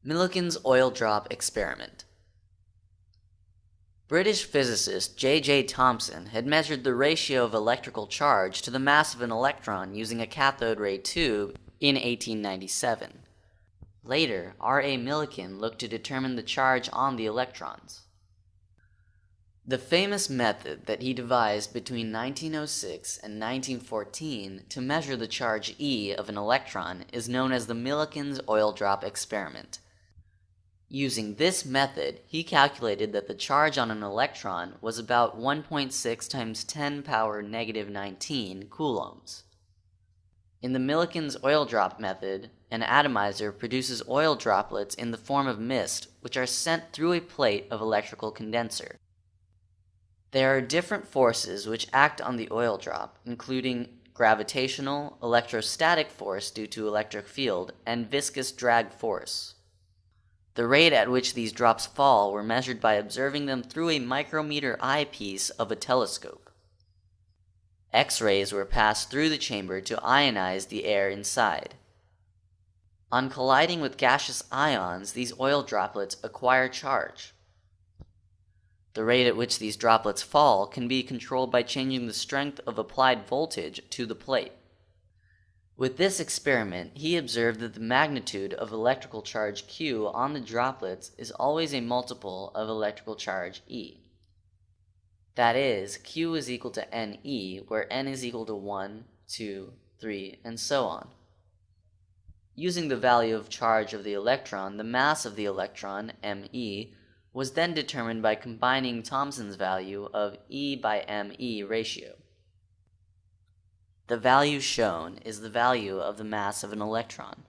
Millikan's oil drop experiment. British physicist J.J.Thomson had measured the ratio of electrical charge to the mass of an electron using a cathode ray tube in 1897. Later, R.A. Millikan looked to determine the charge on the electrons. The famous method that he devised between 1906 and 1914 to measure the charge E of an electron is known as the Millikan's oil drop experiment. Using this method, he calculated that the charge on an electron was about 1.6 times 10 power negative 19 coulombs. In the Millikan's oil drop method, an atomizer produces oil droplets in the form of mist, which are sent through a plate of electrical condenser. There are different forces which act on the oil drop, including gravitational, electrostatic force due to electric field, and viscous drag force. The rate at which these drops fall were measured by observing them through a micrometer eyepiece of a telescope. X-rays were passed through the chamber to ionize the air inside. On colliding with gaseous ions, these oil droplets acquire charge. The rate at which these droplets fall can be controlled by changing the strength of applied voltage to the plate. With this experiment, he observed that the magnitude of electrical charge Q on the droplets is always a multiple of electrical charge E. That is, Q is equal to NE, where N is equal to 1, 2, 3, and so on. Using the value of charge of the electron, the mass of the electron, ME, was then determined by combining Thomson's value of E by ME ratio. The value shown is the value of the mass of an electron.